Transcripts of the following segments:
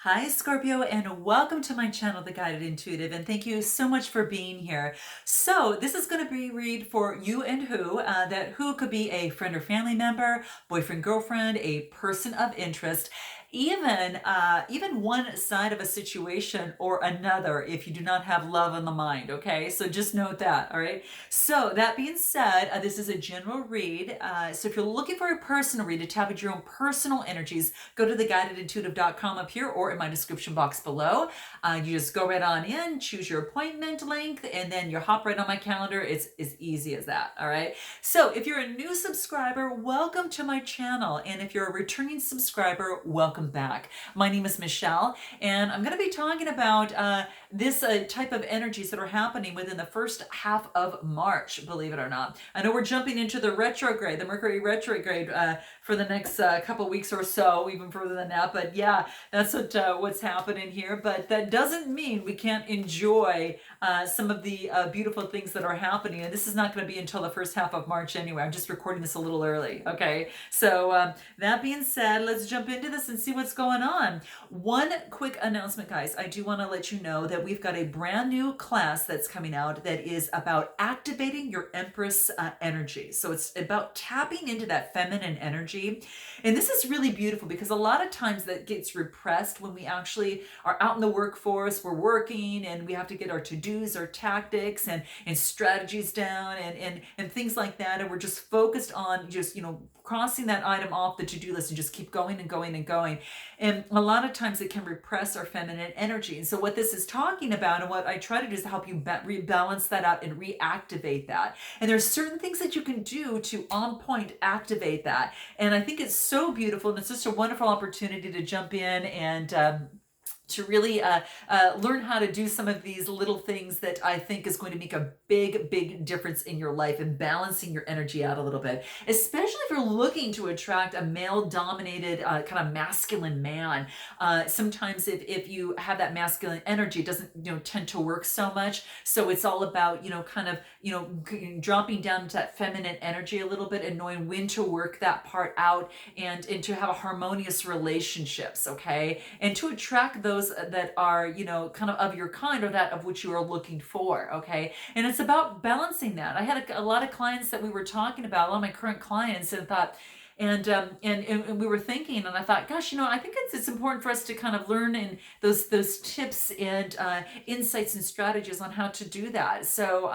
Hi, Scorpio, and welcome to my channel, The Guided Intuitive, and thank you so much for being here. So, this is going to be read for you and who. That who could be a friend or family member, boyfriend, girlfriend, a person of interest, even one side of a situation or another if you do not have love on the mind. Okay, so just note that. All right. So that being said, this is a general read. So if you're looking for a personal read to tap into your own personal energies, go to theguidedintuitive.com up here or in my description box below. You just go right on in, choose your appointment length, and then you hop right on my calendar. It's as easy as that. All right. So if you're a new subscriber, welcome to my channel. And if you're a returning subscriber, welcome back. My name is Michelle, and I'm going to be talking about this type of energies that are happening within the first half of March, believe it or not. I know we're jumping into the retrograde, the Mercury retrograde for the next couple weeks or so, even further than that. But yeah, that's what's happening here. But that doesn't mean we can't enjoy some of the beautiful things that are happening. And this is not going to be until the first half of March anyway. I'm just recording this a little early. Okay. So that being said, let's jump into this and see what's going on. One quick announcement, guys. I do want to let you know that we've got a brand new class that's coming out that is about activating your Empress energy. So it's about tapping into that feminine energy. And this is really beautiful because a lot of times that gets repressed when we actually are out in the workforce, we're working and we have to get our to-dos, our tactics and strategies down and things like that. And we're just focused on just, crossing that item off the to-do list and just keep going and going and going. And a lot of times it can repress our feminine energy. And so what this is talking about and what I try to do is to help you rebalance that out and reactivate that. And there's certain things that you can do to on point activate that. And I think it's so beautiful, and it's just a wonderful opportunity to jump in and to really learn how to do some of these little things that I think is going to make a big, big difference in your life and balancing your energy out a little bit, especially if you're looking to attract a male-dominated kind of masculine man. Sometimes if you have that masculine energy, it doesn't tend to work so much. So it's all about dropping down to that feminine energy a little bit and knowing when to work that part out and to have a harmonious relationships, okay, and to attract those that are kind of your kind or that of which you are looking for, okay. And it's about balancing that. I had a lot of clients that we were talking about, a lot of my current clients, and thought and we were thinking, and I thought, gosh, I think it's important for us to kind of learn in those tips and insights and strategies on how to do that. So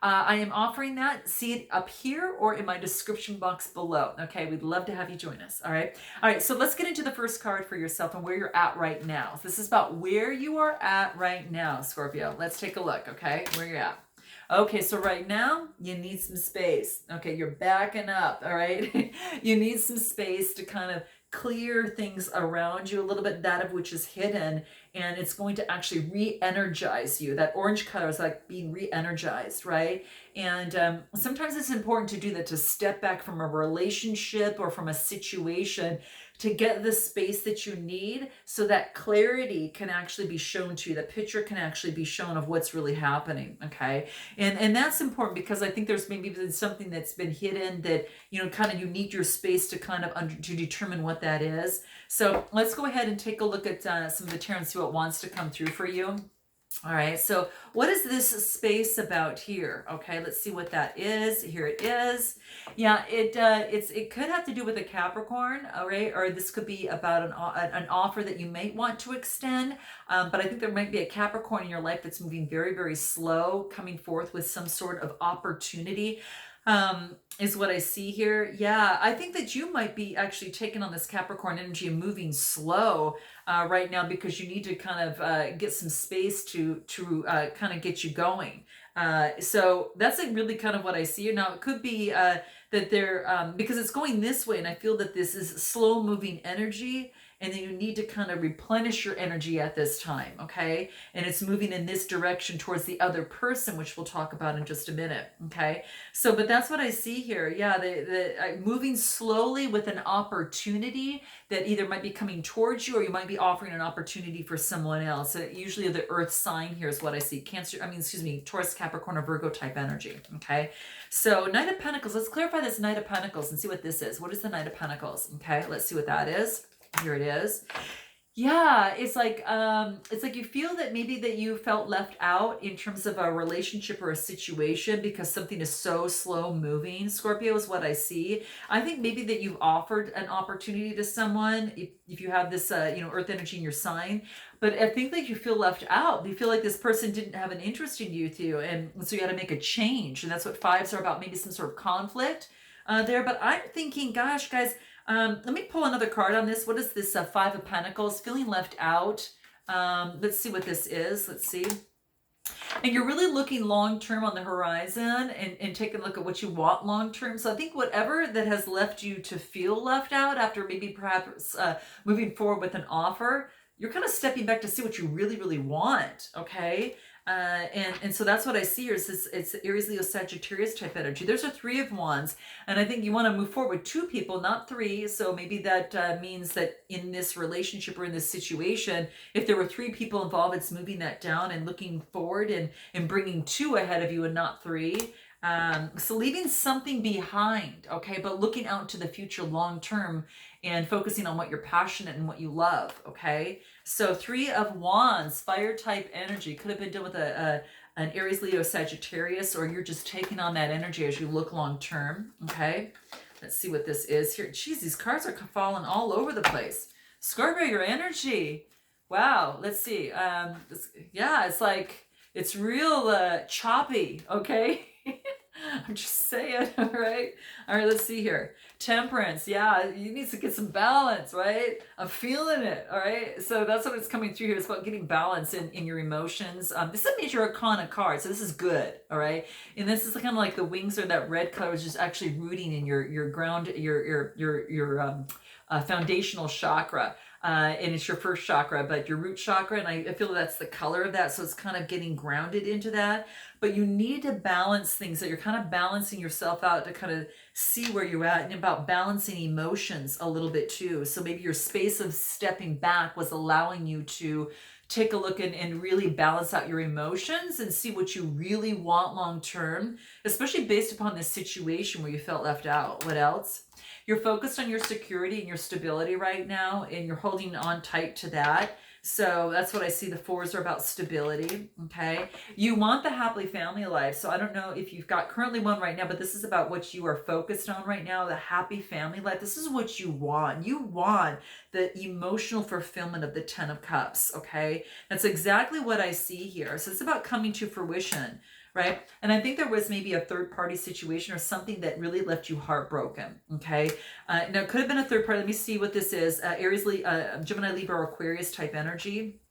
I am offering that. See it up here or in my description box below. Okay, we'd love to have you join us. All right. So let's get into the first card for yourself and where you're at right now. So this is about where you are at right now, Scorpio. Let's take a look. Okay, where you're at. Okay, so right now you need some space. Okay, you're backing up, all right? You need some space to kind of clear things around you a little bit, that of which is hidden, and it's going to actually re-energize you. That orange color is like being re-energized, right? And sometimes it's important to do that, to step back from a relationship or from a situation to get the space that you need so that clarity can actually be shown to you. The picture can actually be shown of what's really happening, okay? And that's important because I think there's maybe been something that's been hidden that, kind of you need your space to kind of to determine what that is. So let's go ahead and take a look at some of the tarot and see what wants to come through for you. All right, so what is this space about here? Okay, let's see what that is. Here it is. Yeah, it could have to do with a Capricorn, all right, or this could be about an offer that you might want to extend. But I think there might be a Capricorn in your life that's moving very, very slow, coming forth with some sort of opportunity. Is what I see here. Yeah, I think that you might be actually taking on this Capricorn energy and moving slow right now because you need to kind of get some space to kind of get you going. So that's really kind of what I see. Now it could be that they're because it's going this way, and I feel that this is slow moving energy. And then you need to kind of replenish your energy at this time, okay? And it's moving in this direction towards the other person, which we'll talk about in just a minute, okay? So, but that's what I see here. Yeah, moving slowly with an opportunity that either might be coming towards you or you might be offering an opportunity for someone else. Usually the earth sign here is what I see. Taurus, Capricorn, or Virgo type energy, okay? So Knight of Pentacles, let's clarify this Knight of Pentacles and see what this is. What is the Knight of Pentacles? Okay, let's see what that is. Here it is. Yeah, it's like you feel that maybe that you felt left out in terms of a relationship or a situation because something is so slow moving. Scorpio is what I see. I think maybe that you've offered an opportunity to someone if you have this earth energy in your sign, but I think that you feel left out. You feel like this person didn't have an interest in you too, and so you had to make a change, and that's what fives are about. Maybe some sort of conflict there. But I'm thinking, gosh, guys, let me pull another card on this. What is this? Five of Pentacles, feeling left out. Let's see what this is. Let's see. And you're really looking long term on the horizon and taking a look at what you want long term. So I think whatever that has left you to feel left out after maybe perhaps moving forward with an offer, you're kind of stepping back to see what you really, really want. Okay. And so that's what I see here is this, it's Aries, Leo, Sagittarius type energy. There's a Three of Wands, and I think you want to move forward with two people, not three. So maybe that means that in this relationship or in this situation, if there were three people involved, it's moving that down and looking forward and bringing two ahead of you and not three. So leaving something behind, okay, but looking out to the future long term and focusing on what you're passionate and what you love, okay? So Three of Wands, fire type energy, could have been done with an Aries, Leo, Sagittarius, or you're just taking on that energy as you look long term, okay? Let's see what this is here. Geez, these cards are falling all over the place. Scorpio, your energy. Wow, let's see. Yeah, it's like, it's real choppy, okay? I'm just saying, all right? All right, let's see here. Temperance, yeah, you need to get some balance, right? I'm feeling it, all right? So that's what it's coming through here. It's about getting balance in your emotions. This is a major arcana card, so this is good, all right? And this is kind of like the wings or that red color is just actually rooting in your ground, your foundational chakra. And it's your first chakra, but your root chakra, and I feel that's the color of that, so it's kind of getting grounded into that. But you need to balance things, that you're kind of balancing yourself out to kind of see where you're at, and about balancing emotions a little bit too. So maybe your space of stepping back was allowing you to take a look and really balance out your emotions and see what you really want long term, especially based upon this situation where you felt left out. What else? You're focused on your security and your stability right now, and you're holding on tight to that. So that's what I see. The fours are about stability. Okay. You want the happily family life. So I don't know if you've got currently one right now, but this is about what you are focused on right now, the happy family life. This is what you want. You want the emotional fulfillment of the Ten of Cups. Okay. That's exactly what I see here. So it's about coming to fruition, right? And I think there was maybe a third party situation or something that really left you heartbroken, okay? Now, it could have been a third party. Let me see what this is. Aries, Gemini, Libra, Aquarius type energy.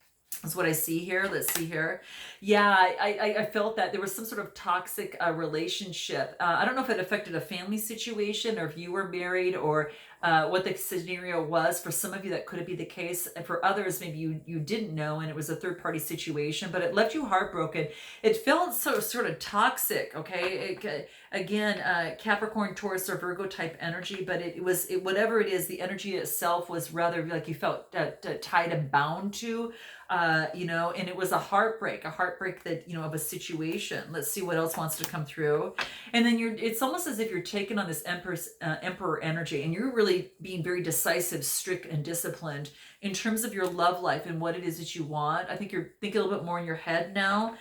That's what I see here. Let's see here. Yeah, I felt that there was some sort of toxic relationship. I don't know if it affected a family situation or if you were married or what the scenario was. For some of you, that could be the case. And for others, maybe you didn't know and it was a third party situation, but it left you heartbroken. It felt sort of toxic, okay? Again, Capricorn, Taurus, or Virgo type energy, but it was whatever it is, the energy itself was rather like you felt tied and bound to. And it was a heartbreak that, of a situation. Let's see what else wants to come through. And then it's almost as if you're taking on this emperor energy, and you're really being very decisive, strict, and disciplined in terms of your love life and what it is that you want. I think you're thinking a little bit more in your head now.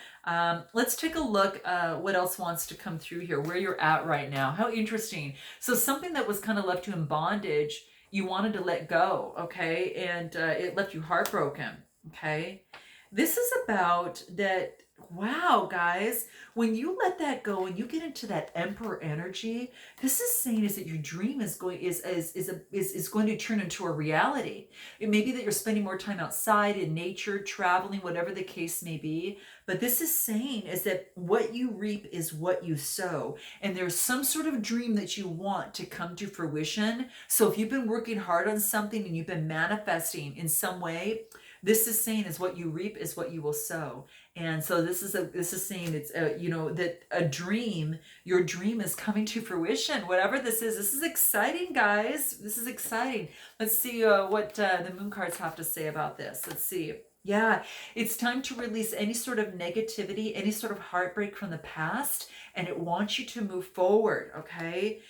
Let's take a look what else wants to come through here, where you're at right now. How interesting. So something that was kind of left you in bondage, you wanted to let go, okay? And it left you heartbroken. Okay. This is about that. Wow, guys, when you let that go and you get into that emperor energy, this is saying is that your dream is going to turn into a reality. It may be that you're spending more time outside in nature, traveling, whatever the case may be. But this is saying is that what you reap is what you sow. And there's some sort of dream that you want to come to fruition. So if you've been working hard on something and you've been manifesting in some way, this is saying is what you reap is what you will sow. And so this is saying it's that a dream, your dream is coming to fruition. Whatever this is exciting, guys. This is exciting. Let's see what the moon cards have to say about this. Let's see. Yeah, it's time to release any sort of negativity, any sort of heartbreak from the past, and it wants you to move forward. Okay.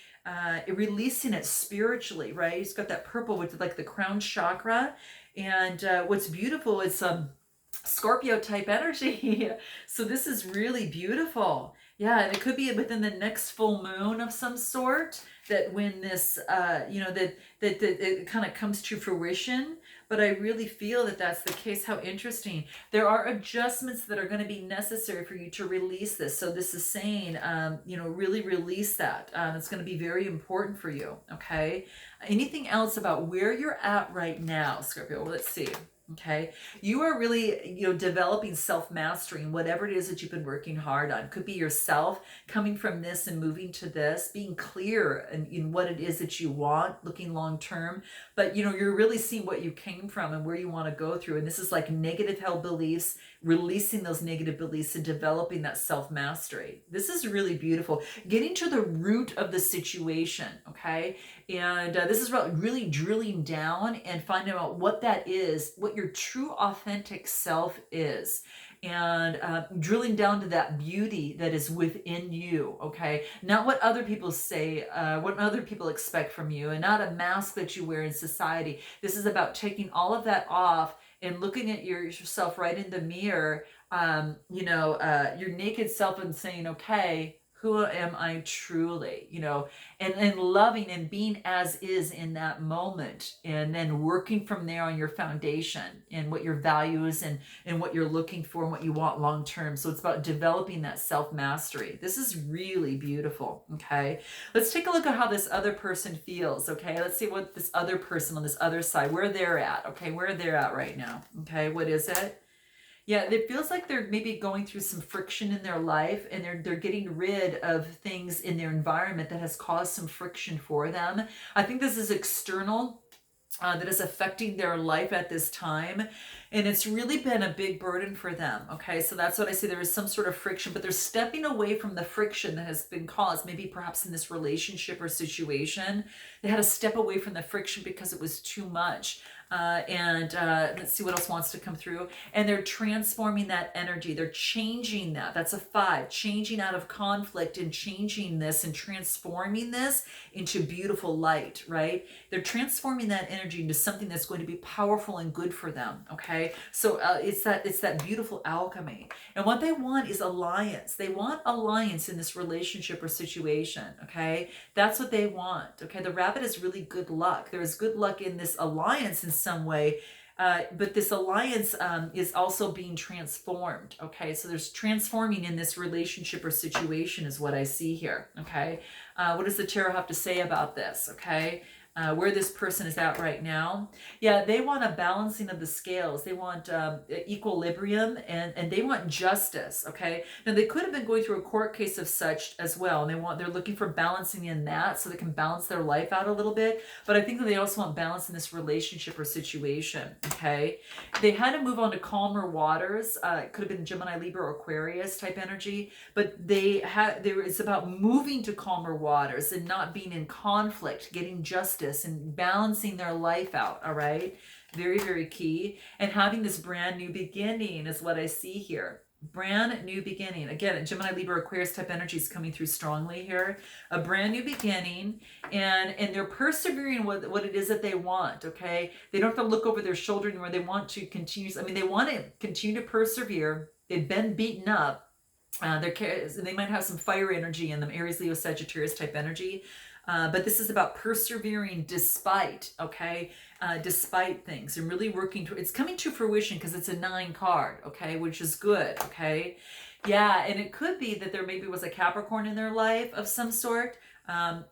Releasing it spiritually, right? It's got that purple with like the crown chakra. And what's beautiful is Scorpio type energy. So this is really beautiful. Yeah, and it could be within the next full moon of some sort that when this, that it kind of comes to fruition. But I really feel that that's the case. How interesting. There are adjustments that are going to be necessary for you to release this. So this is saying, really release that. It's going to be very important for you. Okay. Anything else about where you're at right now, Scorpio? Well, let's see. Okay. You are really, developing self-mastery in whatever it is that you've been working hard on. Could be yourself coming from this and moving to this, being clear in what it is that you want, looking long term. But, you're really seeing what you came from and where you want to go through. And this is like negative held beliefs, releasing those negative beliefs and developing that self-mastery. This is really beautiful. Getting to the root of the situation. Okay. And this is about really drilling down and finding out what that is, what your true authentic self is, and drilling down to that beauty that is within you. Okay, not what other people say, what other people expect from you, and not a mask that you wear in society. This is about taking all of that off and looking at yourself right in the mirror, your naked self, and saying, okay, who am I truly, and loving and being as is in that moment, and then working from there on your foundation and what your values and what you're looking for and what you want long term. So it's about developing that self-mastery. This is really beautiful. Okay, let's take a look at how this other person feels. Okay, let's see what this other person on this other side, where they're at. Okay, where they're at right now. Okay, what is it? Yeah, it feels like they're maybe going through some friction in their life, and they're getting rid of things in their environment that has caused some friction for them. I think this is external, that is affecting their life at this time. And it's really been a big burden for them. Okay, so that's what I say. There is some sort of friction, but they're stepping away from the friction that has been caused, maybe perhaps in this relationship or situation. They had to step away from the friction because it was too much. And let's see what else wants to come through. And they're transforming that energy. They're changing that. That's a 5. Changing out of conflict and changing this and transforming this into beautiful light, right? They're transforming that energy into something that's going to be powerful and good for them, okay? So it's that beautiful alchemy. And what they want is alliance. They want alliance in this relationship or situation, okay? That's what they want, okay? The rabbit is really good luck. There is good luck in this alliance in some way, but this alliance is also being transformed, okay? So there's transforming in this relationship or situation is what I see here, okay? What does the tarot have to say about this, okay? Where this person is at right now. Yeah, they want a balancing of the scales. They want equilibrium, and they want justice, okay? Now, they could have been going through a court case of such as well, and they're looking for balancing in that so they can balance their life out a little bit. But I think that they also want balance in this relationship or situation, okay? They had to move on to calmer waters. It could have been Gemini, Libra, or Aquarius type energy, but it's about moving to calmer waters and not being in conflict, getting justice and balancing their life out. All right, very, very key. And having this brand new beginning is what I see here. Brand new beginning. Again, Gemini, Libra, Aquarius type energy is coming through strongly here. A brand new beginning, and they're persevering with what it is that they want. Okay, they don't have to look over their shoulder anymore. They want to continue. I mean, they want to continue to persevere. They've been beaten up. They might have some fire energy in them, Aries, Leo, Sagittarius type energy. But this is about persevering despite, okay, despite things, and really working to, it's coming to fruition because it's a 9 card, okay, which is good, okay. Yeah, and it could be that there maybe was a Capricorn in their life of some sort,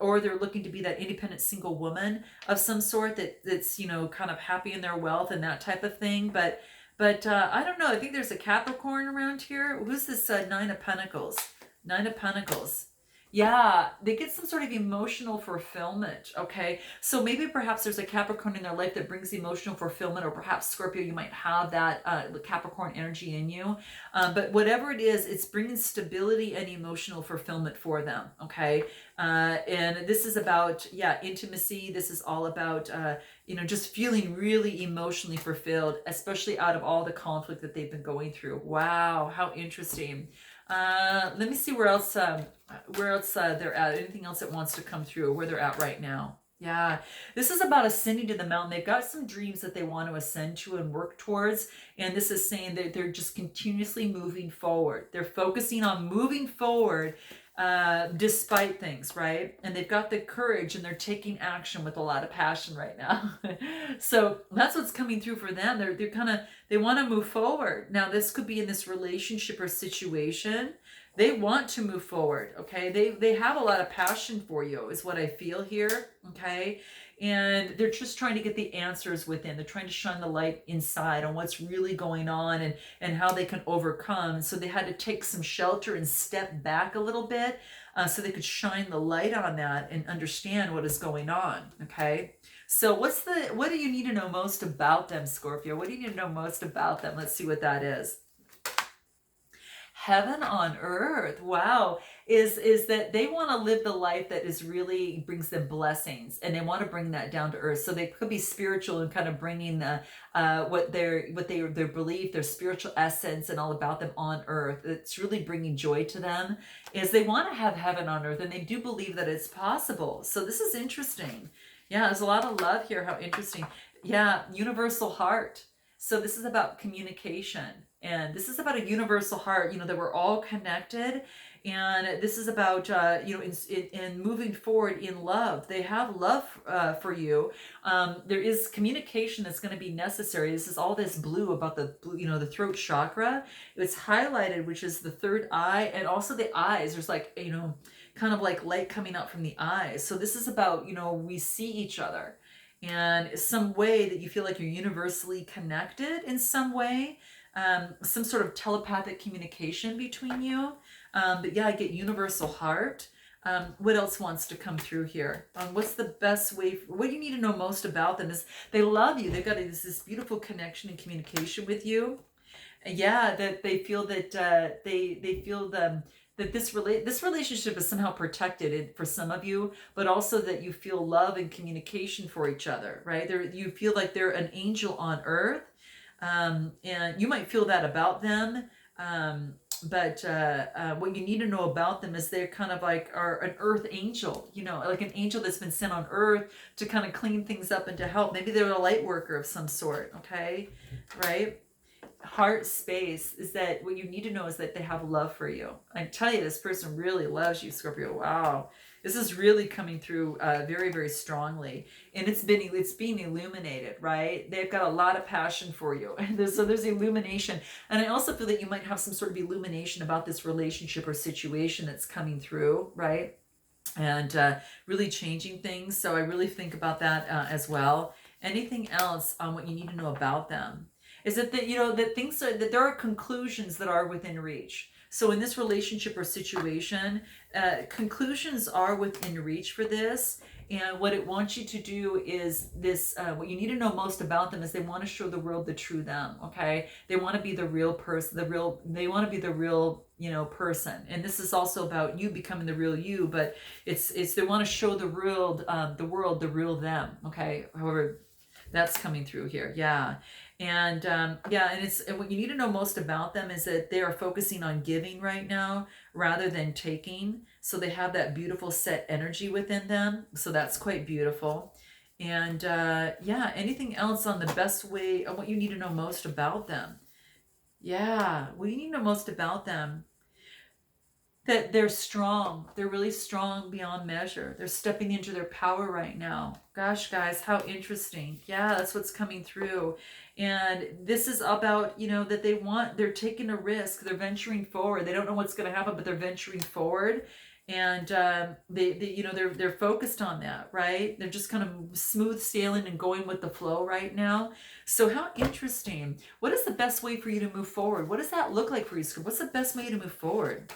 or they're looking to be that independent single woman of some sort that's, kind of happy in their wealth and that type of thing. But I don't know. I think there's a Capricorn around here. Who's this 9 of Pentacles? 9 of Pentacles. Yeah, they get some sort of emotional fulfillment, okay? So maybe perhaps there's a Capricorn in their life that brings emotional fulfillment, or perhaps Scorpio, you might have that Capricorn energy in you. But whatever it is, it's bringing stability and emotional fulfillment for them, okay? And this is about, intimacy. This is all about, just feeling really emotionally fulfilled, especially out of all the conflict that they've been going through. Wow, how interesting. Let me see where else they're at. Anything else that wants to come through, where they're at right now. Yeah, this is about ascending to the mountain. They've got some dreams that they want to ascend to and work towards. And this is saying that they're just continuously moving forward. They're focusing on moving forward despite things, right? And they've got the courage and they're taking action with a lot of passion right now. So that's what's coming through for them. They're kind of, they want to move forward. Now, this could be in this relationship or situation. They want to move forward. Okay, they have a lot of passion for you is what I feel here. Okay, and they're just trying to get the answers within. They're trying to shine the light inside on what's really going on and how they can overcome. So they had to take some shelter and step back a little bit so they could shine the light on that and understand what is going on. Okay, so what do you need to know most about them, Scorpio? What do you need to know most about them? Let's see what that is. Heaven on earth. Wow. Is that they want to live the life that is really brings them blessings, and they want to bring that down to earth. So they could be spiritual and kind of bringing the their belief, their spiritual essence and all about them on earth. It's really bringing joy to them, is they want to have heaven on earth, and they do believe that it's possible. So this is interesting. Yeah, there's a lot of love here. How interesting. Yeah, universal heart. So this is about communication. And this is about a universal heart, that we're all connected. And this is about, in moving forward in love. They have love for you. There is communication that's going to be necessary. This is all this blue about the blue, the throat chakra. It's highlighted, which is the third eye, and also the eyes. There's like, kind of like light coming out from the eyes. So this is about, we see each other. And some way that you feel like you're universally connected in some way. Some sort of telepathic communication between you. But yeah, I get universal heart. What else wants to come through here? What's the best way? What you need to know most about them is they love you. They've got this beautiful connection and communication with you. Yeah, that they feel that they feel that this relationship is somehow protected for some of you, but also that you feel love and communication for each other, right? You feel like they're an angel on earth. And you might feel that about them. But what you need to know about them is they're kind of like are an earth angel, like an angel that's been sent on earth to kind of clean things up and to help. Maybe they're a light worker of some sort. Okay. Right. Heart space is that what you need to know is that they have love for you. I tell you, this person really loves you, Scorpio. Wow. This is really coming through very, very strongly, and it's being illuminated, right? They've got a lot of passion for you, and there's illumination, and I also feel that you might have some sort of illumination about this relationship or situation that's coming through, right? And really changing things. So I really think about that as well. Anything else on what you need to know about them? Is that that there are conclusions that are within reach. So in this relationship or situation, conclusions are within reach for this. And what it wants you to do is this, what you need to know most about them is they want to show the world the true them. Okay. They want to be the real person, they want to be the real, person. And this is also about you becoming the real you, but they want to show the world, the real them. Okay. However, that's coming through here. Yeah. And and what you need to know most about them is that they are focusing on giving right now rather than taking. So they have that beautiful set energy within them. So that's quite beautiful. And anything else on the best way on what you need to know most about them? Yeah, what you need to know most about them? That they're strong. They're really strong beyond measure. They're stepping into their power right now. Gosh, guys, how interesting. Yeah, that's what's coming through. And this is about, that they're taking a risk. They're venturing forward. They don't know what's going to happen, but they're venturing forward. And they're focused on that, right? They're just kind of smooth sailing and going with the flow right now. So how interesting. What is the best way for you to move forward? What does that look like for you, Scorpio? What's the best way to move forward?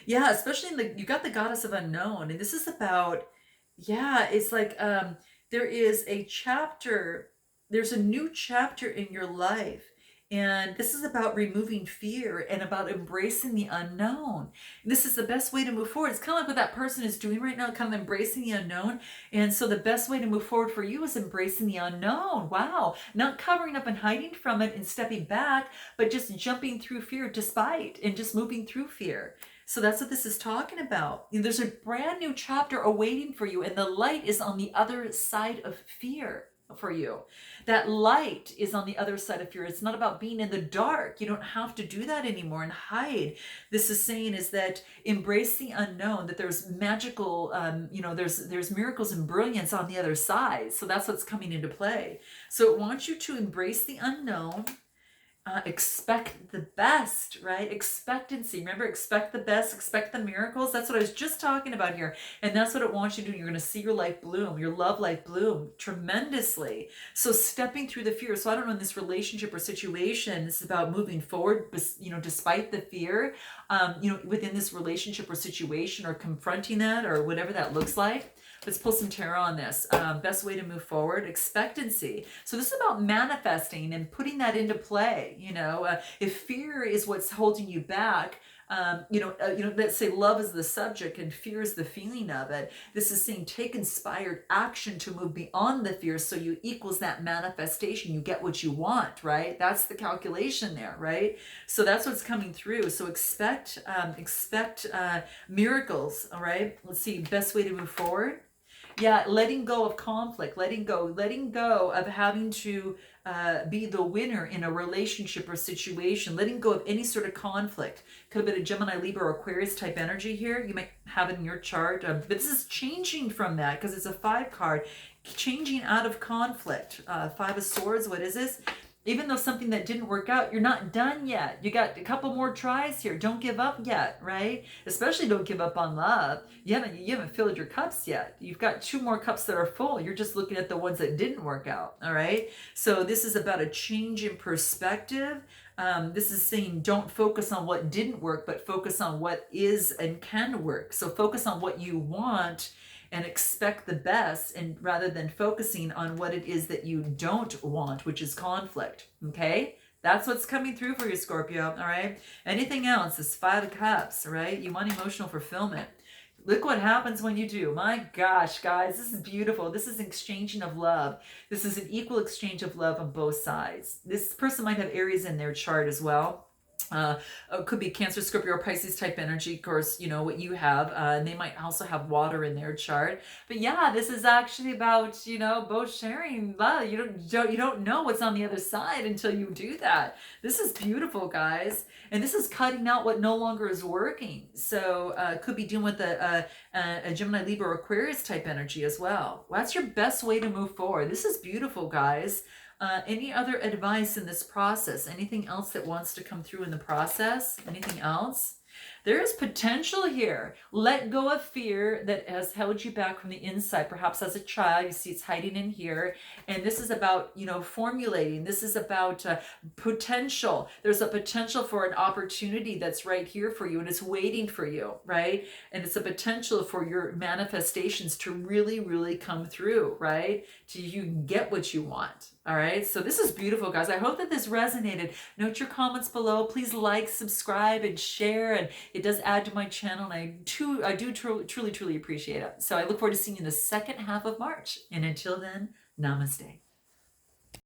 Yeah, especially you got the goddess of unknown, and this is about, it's like there is a chapter, there's a new chapter in your life, and this is about removing fear and about embracing the unknown. And this is the best way to move forward. It's kind of like what that person is doing right now, kind of embracing the unknown. And so the best way to move forward for you is embracing the unknown. Wow. Not covering up and hiding from it and stepping back, but just jumping through fear and just moving through fear. So that's what this is talking about. There's a brand new chapter awaiting for you, and the light is on the other side of fear for you. That light is on the other side of fear. It's not about being in the dark. You don't have to do that anymore and hide. This is saying is that embrace the unknown, that there's magical, there's miracles and brilliance on the other side. So that's what's coming into play. So it wants you to embrace the unknown. Expect the best, right? Expectancy. Remember, expect the best, expect the miracles. That's what I was just talking about here. And that's what it wants you to do. You're going to see your life bloom, your love life bloom tremendously. So stepping through the fear. So I don't know, in this relationship or situation, this is about moving forward, despite the fear, within this relationship or situation, or confronting that, or whatever that looks like. Let's pull some tarot on this. Best way to move forward, expectancy. So this is about manifesting and putting that into play. If fear is what's holding you back, let's say love is the subject and fear is the feeling of it. This is saying take inspired action to move beyond the fear, so you equals that manifestation. You get what you want, right? That's the calculation there, right? So that's what's coming through. So expect miracles. All right. Let's see. Best way to move forward. Yeah, letting go of conflict, letting go of having to be the winner in a relationship or situation, letting go of any sort of conflict. Could have been a Gemini, Libra, or Aquarius type energy here. You might have it in your chart. But this is changing from that because it's a 5 card. Changing out of conflict. 5 of Swords, what is this? Even though something that didn't work out, you're not done yet. You got a couple more tries here. Don't give up yet, right? Especially don't give up on love. You haven't filled your cups yet. You've got 2 more cups that are full. You're just looking at the ones that didn't work out, all right? So this is about a change in perspective. This is saying don't focus on what didn't work, but focus on what is and can work. So focus on what you want and expect the best, and rather than focusing on what it is that you don't want, which is conflict. Okay, that's what's coming through for you, Scorpio. All right, anything else is 5 of Cups. Right, you want emotional fulfillment. Look what happens when you do. My gosh, guys, this is beautiful. This is exchanging of love. This is an equal exchange of love on both sides. This person might have Aries in their chart as well. It could be Cancer, Scorpio, or Pisces type energy, of course, what you have. And they might also have water in their chart. But yeah, this is actually about, both sharing love. You don't know what's on the other side until you do that. This is beautiful, guys. And this is cutting out what no longer is working. So could be dealing with a Gemini, Libra, or Aquarius type energy as well. That's your best way to move forward. This is beautiful, guys. Any other advice in this process? Anything else that wants to come through in the process? Anything else? There is potential here. Let go of fear that has held you back from the inside. Perhaps as a child, you see it's hiding in here. And this is about, formulating. This is about potential. There's a potential for an opportunity that's right here for you, and it's waiting for you, right? And it's a potential for your manifestations to really, really come through, right? To you get what you want. All right, so this is beautiful, guys. I hope that this resonated. Note your comments below. Please like, subscribe, and share. And it does add to my channel, and I do truly appreciate it. So I look forward to seeing you in the second half of March. And until then, namaste.